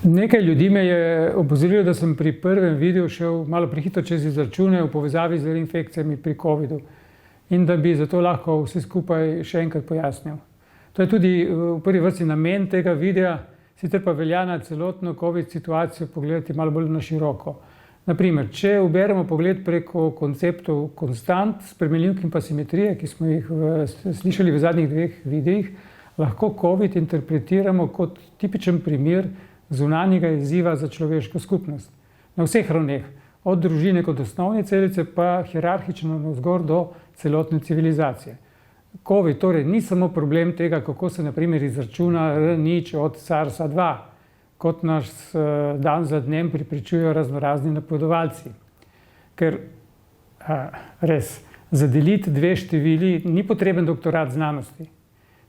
Nekaj ljudi me je opozorilo, da sem pri prvem videu šel malo prehitro čez izračune v povezavi z reinfekcijami pri covidu in da bi zato lahko vse skupaj še enkrat pojasnil. To je tudi v prvi vrsti namen tega videa, sicer pa velja na celotno covid situacijo pogledati malo bolj na široko. Naprimer, če uberemo pogled preko konceptov konstant, spremenljivk in pa simetrije, ki smo jih slišali v zadnjih dveh videih, lahko covid interpretiramo kot tipičen primer zunanjega izziva za človeško skupnost. Na vseh ravneh, od družine kot osnovne celice pa hierarhično navzgor do celotne civilizacije. Covid torej ni samo problem tega, kako se na primer izračuna R0 od SARS-2, kot nas dan za dnem prepričujejo raznorazni napovedovalci. Ker res, za deliti dve števili ni potreben doktorat znanosti.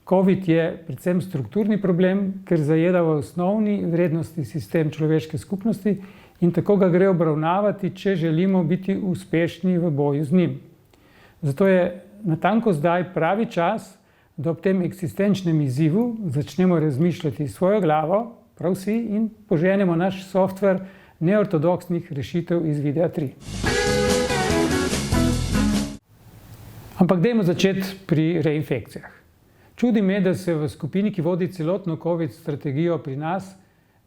Covid je predvsem strukturni problem, ker zajeda v osnovni vrednostni sistem človeške skupnosti in tako ga gre obravnavati, če želimo biti uspešni v boju z njim. Zato je natanko zdaj pravi čas, da ob tem eksistenčnem izzivu začnemo razmišljati svojo glavo, prav vsi, in poženemo naš softver neortodoksnih rešitev iz videa 3. Ampak dajmo začeti pri reinfekcijah. Čudi me, da se v skupini, ki vodi celotno covid strategijo pri nas,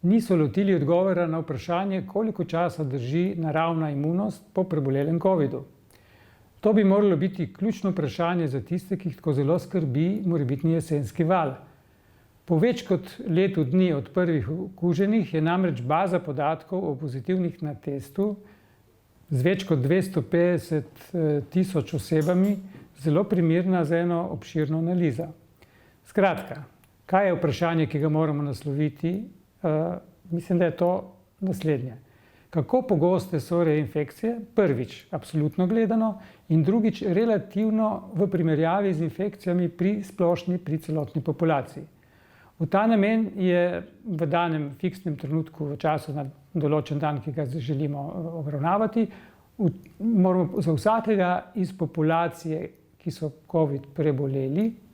niso lotili odgovora na vprašanje, koliko časa drži naravna imunost po prebolelem covidu. To bi moralo biti ključno vprašanje za tiste, ki jih tako zelo skrbi morebitni jesenski val. Po več kot letu dni od prvih okuženih je namreč baza podatkov o pozitivnih na testu z več kot 250.000 osebami zelo primerna za eno obširno analizo. Skratka, kaj je vprašanje, ki ga moramo nasloviti? Mislim, da je to naslednje. Kako pogoste so reinfekcije? Prvič, absolutno gledano, in drugič, relativno v primerjavi z infekcijami pri celotni populaciji. V ta namen je v danem fiksnem trenutku v času na določen dan, ki ga želimo obravnavati, moramo za vsakega iz populacije, ki so covid preboleli,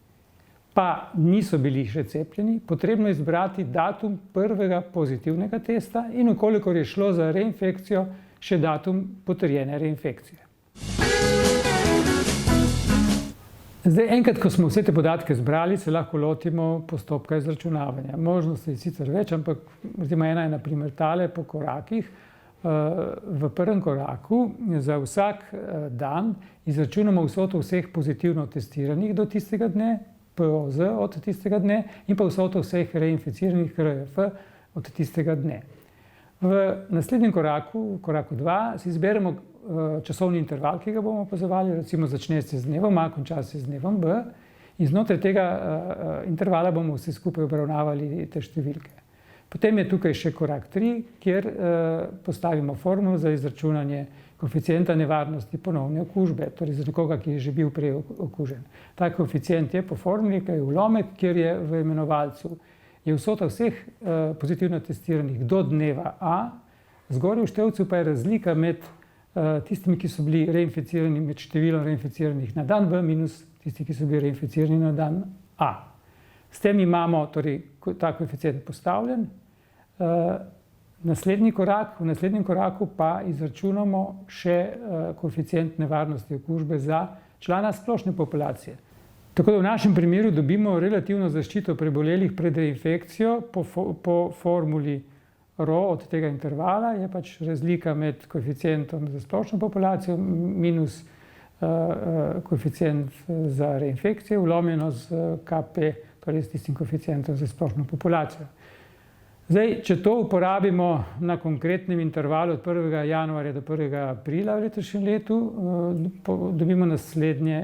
pa niso bili še cepljeni, potrebno izbrati datum prvega pozitivnega testa in ukolikor je šlo za reinfekcijo, še datum potrjene reinfekcije. Zdaj, enkrat, ko smo vse te podatke zbrali, se lahko lotimo postopka izračunavanja. Možnosti je sicer več, ampak ena je na primer tale po korakih. V prvem koraku za vsak dan izračunamo vsoto vseh pozitivno testiranih do tistega dne, POZ od tistega dne, in pa vsoto vseh reinficiranih RF od tistega dne. V naslednjem koraku, v koraku 2, si izberemo časovni interval, ki ga bomo opazovali, recimo začne se z dnevom A, konča se z dnevom B, in znotraj tega intervala bomo vsi skupaj obravnavali te številke. Potem je tukaj še korak 3, kjer postavimo formulo za izračunanje koeficienta nevarnosti ponovne okužbe, torej za nekoga, ki je že bil prej okužen. Ta koeficient je po formuli, ki je vlomek, kjer je v imenovalcu je vsota vseh pozitivno testiranih do dneva A, zgoraj v števcu pa je razlika med tistimi, ki so bili reinficirani, med številom reinficiranih na dan B minus tisti, ki so bili reinficirani na dan A. S tem imamo torej ta koeficient postavljen. V naslednjem koraku pa izračunamo še koeficient nevarnosti okužbe za člana splošne populacije. Tako da v našem primeru dobimo relativno zaščito prebolelih pred reinfekcijo po formuli ρ od tega intervala, je pač razlika med koeficientom za splošno populacijo minus koeficient za reinfekcijo, vlomljeno z KP, torej s tistim koeficientom za splošno populacijo. Zdaj, če to uporabimo na konkretnem intervalu od 1. januarja do 1. aprila v letošnjem letu, dobimo naslednje.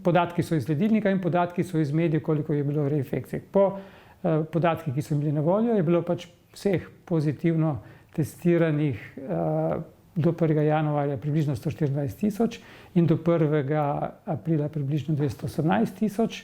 Podatki so iz sledilnika in podatki so iz medijev, koliko je bilo reinfekcij. Po podatkih, ki so bili na voljo, je bilo pač vseh pozitivno testiranih do 1. januarja približno 124.000 in do 1. aprila približno 218.000.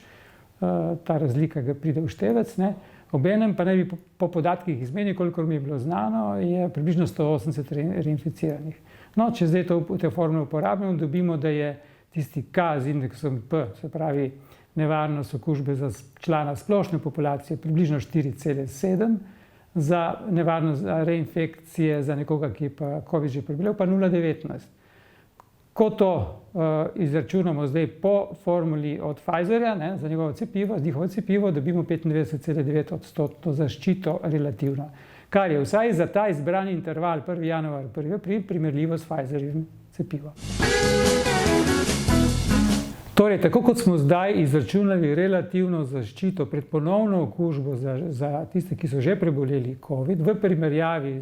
Ta razlika ga pride v števec, ne. Obenem pa naj bi po podatkih iz medijev, kolikor mi je bilo znano, je približno 180 reinficiranih. No, če zdaj te formule uporabimo, dobimo, da je tisti K z indeksom P, se pravi nevarnost okužbe za člana splošne populacije, približno 4,7, za nevarnost reinfekcije za nekoga, ki je pa COVID že prebolel, pa 0,19. Ko to izračunamo zdaj po formuli od Pfizerja, za njihovo cepivo, dobimo 95,9% zaščito relativno. Kar je vsaj za ta izbrani interval 1. januar, 1. april primerljivo s Pfizerjevim cepivom. Torej, tako kot smo zdaj izračunali relativno zaščito pred ponovno okužbo za tiste, ki so že preboleli COVID, v primerjavi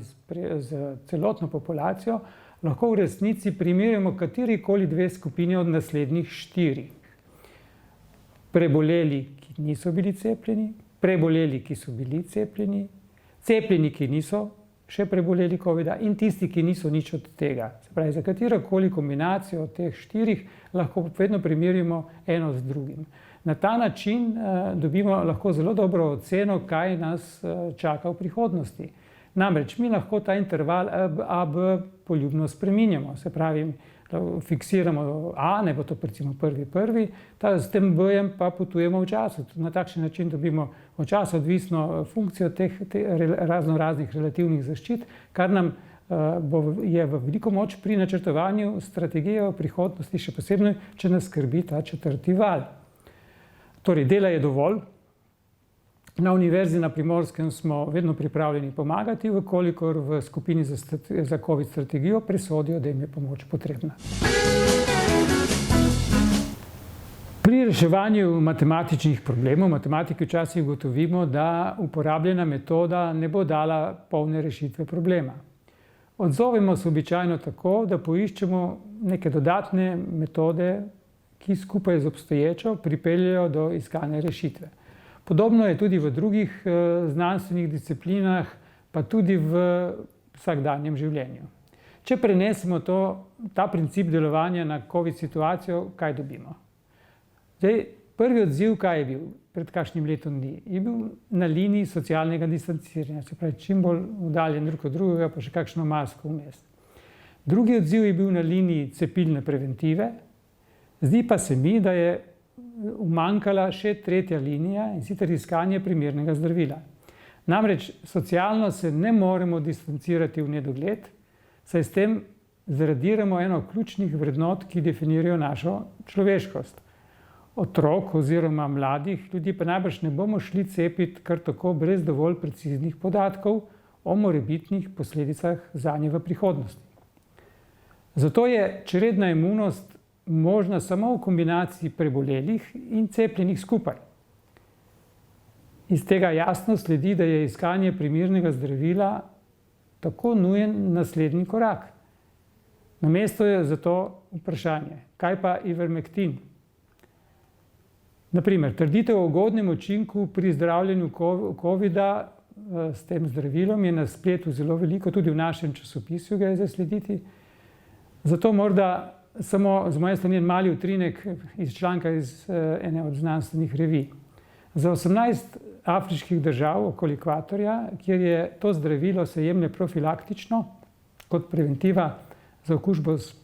z celotno populacijo, lahko v resnici primerjamo katerikoli dve skupini od naslednjih 4. Preboleli, ki niso bili cepljeni, preboleli, ki so bili cepljeni, cepljeni, ki niso še preboleli COVID-a in tisti, ki niso nič od tega. Se pravi, za katerokoli kombinacijo od teh 4 lahko vedno primerjamo eno z drugim. Na ta način dobimo lahko zelo dobro oceno, kaj nas čaka v prihodnosti. Namreč mi lahko ta interval AB poljubno spreminjamo. Se pravi, fiksiramo A, ne bo to recimo 1.1., s tem B-jem pa potujemo v času. Na takšen način dobimo v času odvisno funkcijo teh raznoraznih relativnih zaščit, kar nam je v veliko moč pri načrtovanju strategije v prihodnosti, še posebno, če nas skrbi ta 4. val. Torej, dela je dovolj. Na Univerzi na Primorskem smo vedno pripravljeni pomagati, vkolikor v skupini za COVID strategijo presodijo, da jim je pomoč potrebna. Pri reševanju matematičnih problemov, matematiki včasih ugotovimo, da uporabljena metoda ne bo dala polne rešitve problema. Odzovemo se običajno tako, da poiščemo neke dodatne metode, ki skupaj z obstoječo pripeljejo do iskane rešitve. Podobno je tudi v drugih znanstvenih disciplinah, pa tudi v vsakdanjem življenju. Če prenesemo ta princip delovanja na COVID situacijo, kaj dobimo? Zdaj, prvi odziv, kaj je bil pred kakšnim letom dni? Je bil na liniji socialnega distanciranja, se pravi, čim bolj oddaljen drug od drugega, pa še kakšno masko vmes. Drugi odziv je bil na liniji cepilne preventive. Zdi pa se mi, da je umanjkala še tretja linija, in sicer iskanje primernega zdravila. Namreč socialno se ne moremo distancirati v nedogled, saj s tem zradiramo eno ključnih vrednot, ki definirajo našo človeškost. Otrok oziroma mladih ljudi pa najbrž ne bomo šli cepiti kar tako brez dovolj preciznih podatkov o morebitnih posledicah zanje v prihodnosti. Zato je čredna imunost možna samo v kombinaciji prebolelih in cepljenih skupaj. Iz tega jasno sledi, da je iskanje primernega zdravila tako nujen naslednji korak. Na mestu je zato vprašanje, kaj pa ivermektin? Naprimer, trditev o ugodnem učinku pri zdravljenju COVID-a s tem zdravilom je na spletu zelo veliko, tudi v našem časopisju ga je zaslediti. Zato morda samo z moje strani mali utrinek iz članka iz ene od znanstvenih revij. Za 18 afriških držav okoli ekvatorja, kjer je to zdravilo se jemlje profilaktično kot preventiva za okužbo s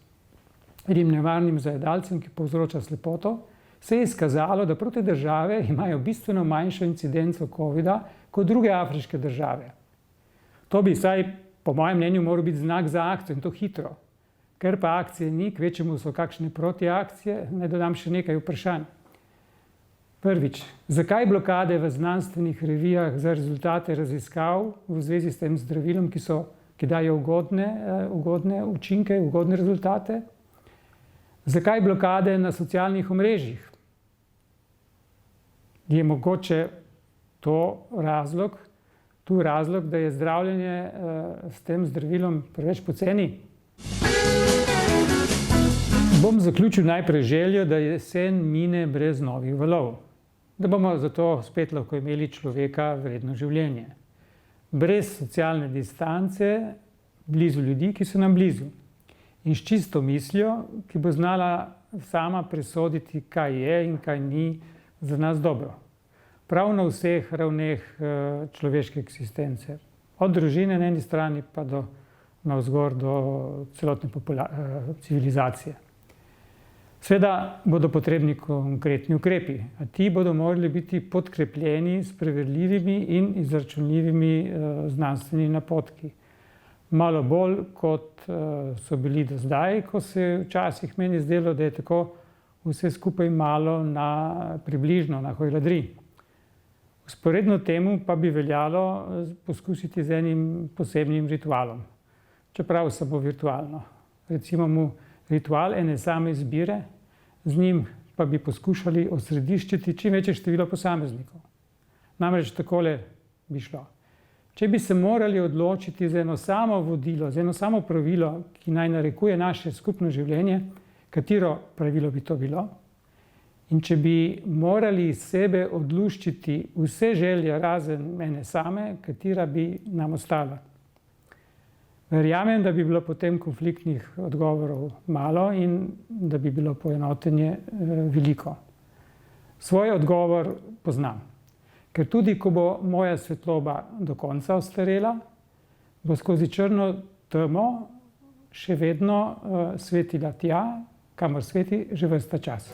nevarnim zajedalcem, ki povzroča slepoto, se je izkazalo, da proti države imajo bistveno manjšo incidenco COVID-a kot druge afriške države. To bi vsaj, po mojem mnenju, moral biti znak za akcijo in to hitro. Ker pa akcije ni, kvečemu so kakšne protiakcije, naj dodam še nekaj vprašanj. Prvič, zakaj blokade v znanstvenih revijah za rezultate raziskav v zvezi s tem zdravilom, ki dajo ugodne učinke, ugodne rezultate? Zakaj blokade na socialnih omrežjih? Je mogoče tu razlog, da je zdravljenje s tem zdravilom preveč poceni? Bom zaključil najprej željo, da jesen mine brez novih valov. Da bomo zato spet lahko imeli človeka vredno življenje. Brez socialne distance, blizu ljudi, ki so nam blizu. In s čisto mislijo, ki bo znala sama presoditi, kaj je in kaj ni za nas dobro. Prav na vseh ravneh človeške eksistence. Od družine na eni strani pa navzgor do celotne civilizacije. Seveda bodo potrebni konkretni ukrepi, a ti bodo morali biti podkrepljeni s preverljivimi in izračunljivimi znanstvenimi napotki. Malo bolj, kot so bili do zdaj, ko se je včasih meni zdelo, da je tako vse skupaj malo približno na hojladri. Vzporedno temu pa bi veljalo poskusiti z enim posebnim ritualom, čeprav samo virtualno. Recimo mu ritual ene same izbire, z njim pa bi poskušali osrediščiti čim večje število posameznikov. Namreč takole bi šlo. Če bi se morali odločiti za eno samo vodilo, za eno samo pravilo, ki naj narekuje naše skupno življenje, katero pravilo bi to bilo? In če bi morali iz sebe odluščiti vse želje razen ene same, katera bi nam ostala? Verjamem, da bi bilo potem konfliktnih odgovorov malo in da bi bilo poenotenje veliko. Svoj odgovor poznam. Ker tudi, ko bo moja svetloba do konca ostarela, bo skozi črno temo še vedno svetila tja, kamor sveti že ves ta čas.